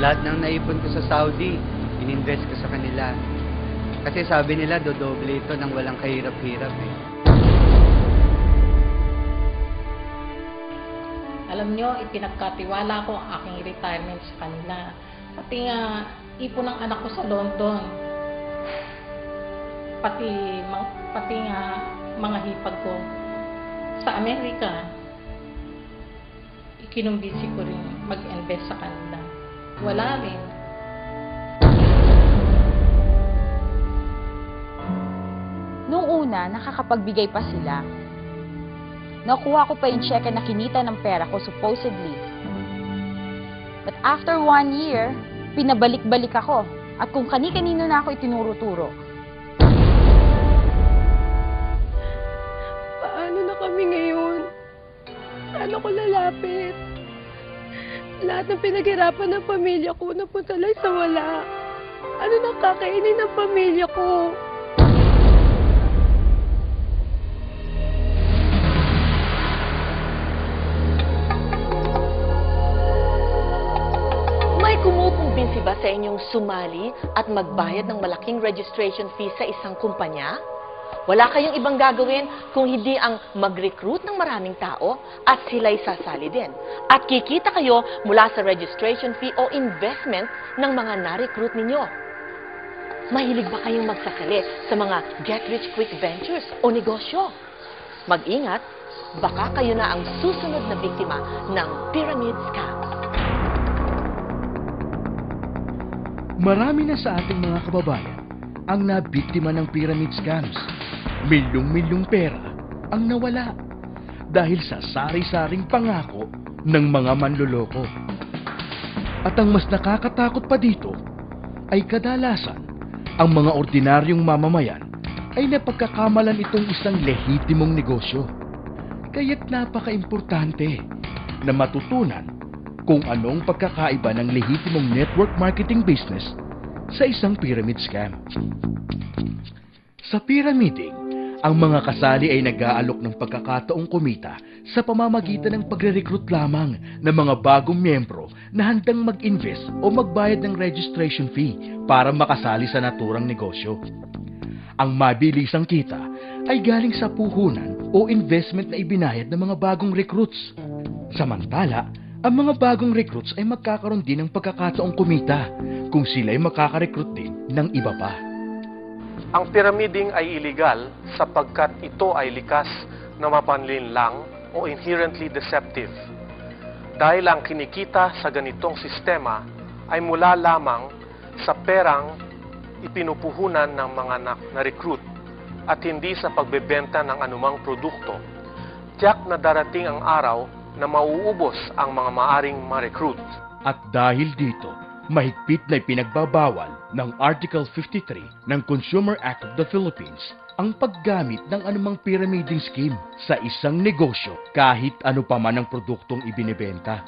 Lahat ng naipon ko sa Saudi, ininvest ko sa kanila. Kasi sabi nila, dodoble ito ng walang kahirap-hirap eh. Alam nyo, ipinagkatiwala ko ang aking retirement sa kanila. Pati nga, ipon ng anak ko sa London. Pati nga, mga hipag ko sa Amerika. Ikinumbisi ko rin mag-invest sa kanila. Wala rin. Noong una, nakakapagbigay pa sila. Nakuha ko pa yung cheque na kinita ng pera ko supposedly. But after 1 year, pinabalik-balik ako. At kung kani-kanino na ako itinuro-turo. Paano na kami ngayon? Saan ako lalapit? Lahat ng pinaghirapan ng pamilya ko napunta lang sa wala. Ano nang kakainin ng pamilya ko? Kumukumbinsi ba sa inyong sumali at magbayad ng malaking registration fee sa isang kumpanya? Wala kayong ibang gagawin kung hindi ang mag-recruit ng maraming tao at sila'y sasali din. At kikita kayo mula sa registration fee o investment ng mga na-recruit ninyo. Mahilig ba kayong magsasali sa mga get-rich-quick ventures o negosyo? Mag-ingat, baka kayo na ang susunod na biktima ng pyramid scam. Marami na sa ating mga kababayan ang nabiktima ng pyramid scams. Milyong-milyong pera ang nawala dahil sa sari-saring pangako ng mga manloloko. At ang mas nakakatakot pa dito ay kadalasan ang mga ordinaryong mamamayan ay napagkakamalan itong isang lehitimong negosyo. Kaya't napaka-importante na matutunan kung anong pagkakaiba ng lehitimong network marketing business sa isang pyramid scam. Sa pyramiding, ang mga kasali ay nag-aalok ng pagkakataong kumita sa pamamagitan ng pagre-recruit lamang ng mga bagong miyembro na handang mag-invest o magbayad ng registration fee para makasali sa naturang negosyo. Ang mabilisang kita ay galing sa puhunan o investment na ibinayad ng mga bagong recruits. Samantala, ang mga bagong recruits ay magkakaroon din ng pagkakataong kumita kung sila ay makaka-recruit din ng iba pa. Ang pyramiding ay illegal sapagkat ito ay likas na mapanlinlang o inherently deceptive. Dahil ang kinikita sa ganitong sistema ay mula lamang sa perang ipinupuhunan ng mga na-recruit at hindi sa pagbebenta ng anumang produkto. Tiyak na darating ang araw na mauubos ang mga maaring ma-recruit. At dahil dito, mahigpit na ipinagbabawal ng Article 53 ng Consumer Act of the Philippines ang paggamit ng anumang pyramiding scheme sa isang negosyo kahit ano pa man ang produktong ibinebenta.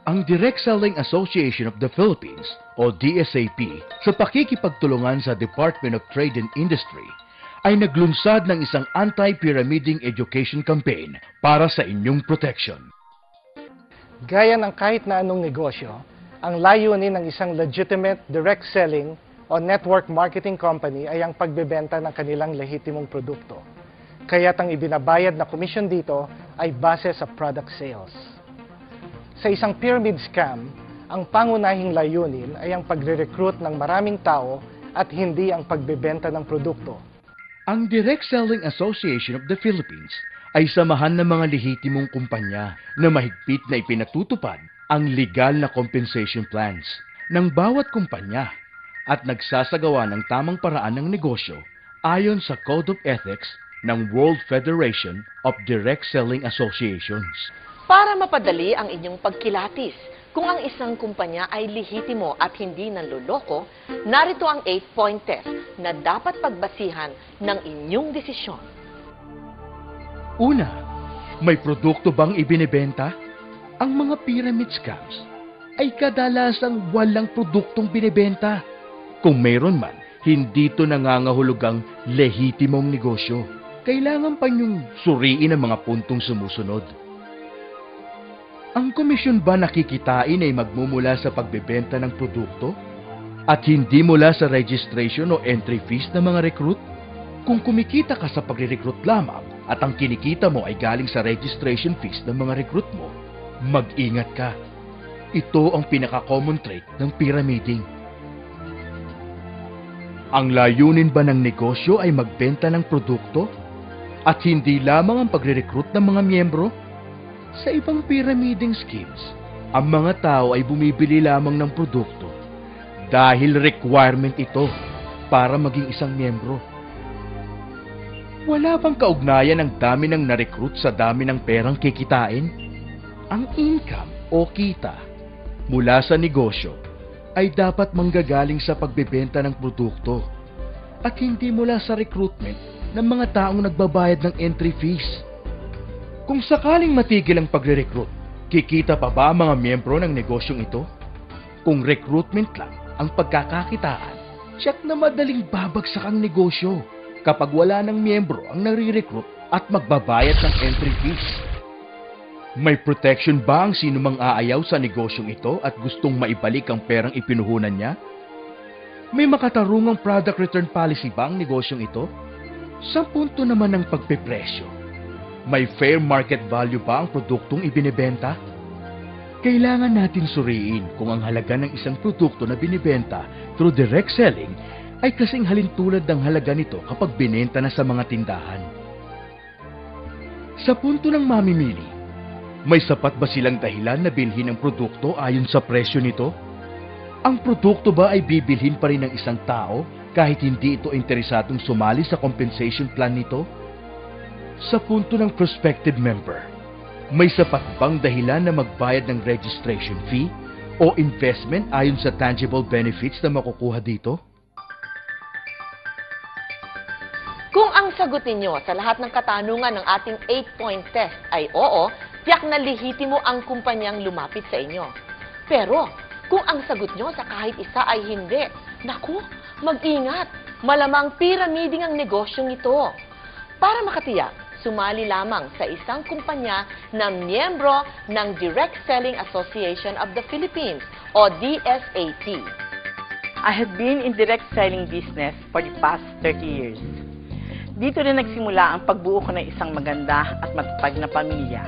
Ang Direct Selling Association of the Philippines o DSAP sa pakikipagtulungan sa Department of Trade and Industry ay naglunsad ng isang anti-pyramiding education campaign para sa inyong protection. Gaya ng kahit na anong negosyo, ang layunin ng isang legitimate direct selling o network marketing company ay ang pagbebenta ng kanilang lehitimong produkto. Kaya't ang ibinabayad na komisyon dito ay base sa product sales. Sa isang pyramid scam, ang pangunahing layunin ay ang pagre-recruit ng maraming tao at hindi ang pagbebenta ng produkto. Ang Direct Selling Association of the Philippines ay samahan ng mga lehitimong kumpanya na mahigpit na ipinatutupad ang legal na compensation plans ng bawat kumpanya at nagsasagawa ng tamang paraan ng negosyo ayon sa Code of Ethics ng World Federation of Direct Selling Associations. Para mapadali ang inyong pagkilatis, kung ang isang kumpanya ay lehitimo at hindi nanloloko, narito ang 8-point test na dapat pagbasihan ng inyong desisyon. Una, may produkto bang ibinebenta? Ang mga pyramid scams ay kadalasang walang produktong binebenta. Kung mayroon man, hindi ito nangangahulugang lehitimong negosyo. Kailangan pa niyong suriin ang mga puntong sumusunod. Ang komisyon ba nakikitain ay magmumula sa pagbebenta ng produkto at hindi mula sa registration o entry fees ng mga recruit? Kung kumikita ka sa pagre-recruit lamang at ang kinikita mo ay galing sa registration fees ng mga recruit mo, mag-ingat ka. Ito ang pinaka-common trait ng pyramiding. Ang layunin ba ng negosyo ay magbenta ng produkto at hindi lamang ang pagre-recruit ng mga miyembro? Sa ibang pyramiding schemes, ang mga tao ay bumibili lamang ng produkto dahil requirement ito para maging isang miyembro. Wala bang kaugnayan ang dami ng na-recruit sa dami ng perang kikitain? Ang income o kita mula sa negosyo ay dapat manggagaling sa pagbebenta ng produkto at hindi mula sa recruitment ng mga taong nagbabayad ng entry fees. Kung sakaling matigil ang pagre-recruit, kikita pa ba ang mga miyembro ng negosyong ito? Kung recruitment lang ang pagkakakitaan, tiyak na madaling babagsak ang negosyo kapag wala ng miyembro ang nare-recruit at magbabayad ng entry fees. May protection ba ang sino mang aayaw sa negosyong ito at gustong maibalik ang perang ipinuhunan niya? May makatarungang product return policy ba ang negosyong ito? Sa punto naman ng pagpepresyo, may fair market value ba ang produktong ibinebenta? Kailangan natin suriin kung ang halaga ng isang produkto na binibenta through direct selling ay kasing halintulad ng halaga nito kapag binenta na sa mga tindahan. Sa punto ng mamimili, may sapat ba silang dahilan na bilhin ang produkto ayon sa presyo nito? Ang produkto ba ay bibilhin pa rin ng isang tao kahit hindi ito interesadong sumali sa compensation plan nito? Sa punto ng prospective member, may sapat bang dahilan na magbayad ng registration fee o investment ayon sa tangible benefits na makukuha dito? Kung ang sagot ninyo sa lahat ng katanungan ng ating 8-point test ay oo, tiyak na lihitimo ang kumpanyang lumapit sa inyo. Pero, kung ang sagot nyo sa kahit isa ay hindi, naku, mag-ingat, malamang pyramiding ang negosyong ito. Para makatiyak, sumali lamang sa isang kumpanya na miyembro ng Direct Selling Association of the Philippines o DSAP. I have been in direct selling business for the past 30 years. Dito rin nagsimula ang pagbuo ko ng isang maganda at matatag na pamilya.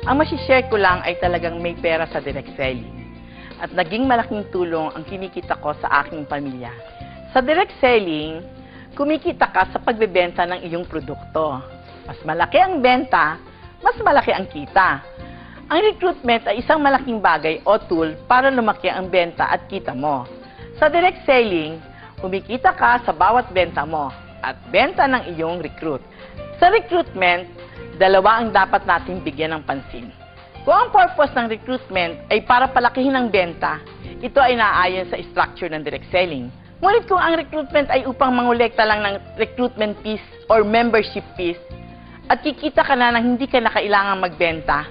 Ang masishare ko lang ay talagang may pera sa direct selling at naging malaking tulong ang kinikita ko sa aking pamilya. Sa direct selling, kumikita ka sa pagbebenta ng iyong produkto. Mas malaki ang benta, mas malaki ang kita. Ang recruitment ay isang malaking bagay o tool para lumaki ang benta at kita mo. Sa direct selling, kumikita ka sa bawat benta mo at benta ng iyong recruit. Sa recruitment, dalawa ang dapat nating bigyan ng pansin. Kung ang purpose ng recruitment ay para palakihin ang benta, ito ay naayon sa structure ng direct selling. Ngunit kung ang recruitment ay upang mangolekta lang ng recruitment fees or membership fees at kikita ka na nang hindi ka na kailangang magbenta,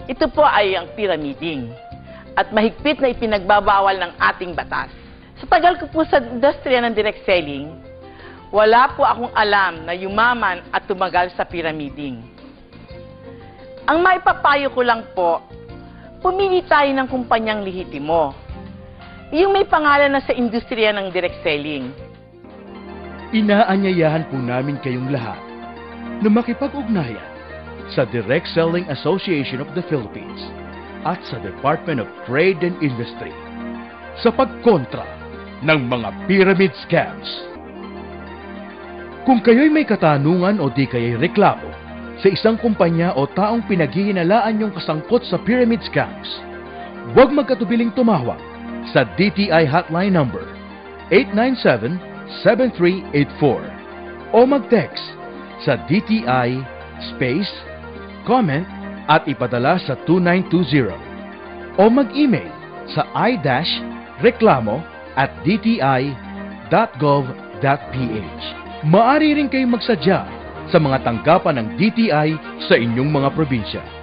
ito po ay ang pyramiding at mahigpit na ipinagbabawal ng ating batas. Sa tagal ko po sa industriya ng direct selling, wala po akong alam na yumaman at tumagal sa pyramiding. Ang maipapayo ko lang po, pumili tayo ng kumpanyang lihitimo. Yung may pangalan na sa industriya ng direct selling. Inaanyayahan po namin kayong lahat na makipag-ugnayan sa Direct Selling Association of the Philippines at sa Department of Trade and Industry sa pagkontra ng mga pyramid scams. Kung kayo'y may katanungan o di kaya'y reklamo sa isang kumpanya o taong pinaghihinalaan niyong kasangkot sa pyramid scams, huwag magkatubiling tumawag sa DTI hotline number 897-7384 o mag-text sa DTI space comment at ipadala sa 2920 o mag-email sa i-reklamo@dti.gov.ph. Maaari rin kayong magsadya sa mga tanggapan ng DTI sa inyong mga probinsya.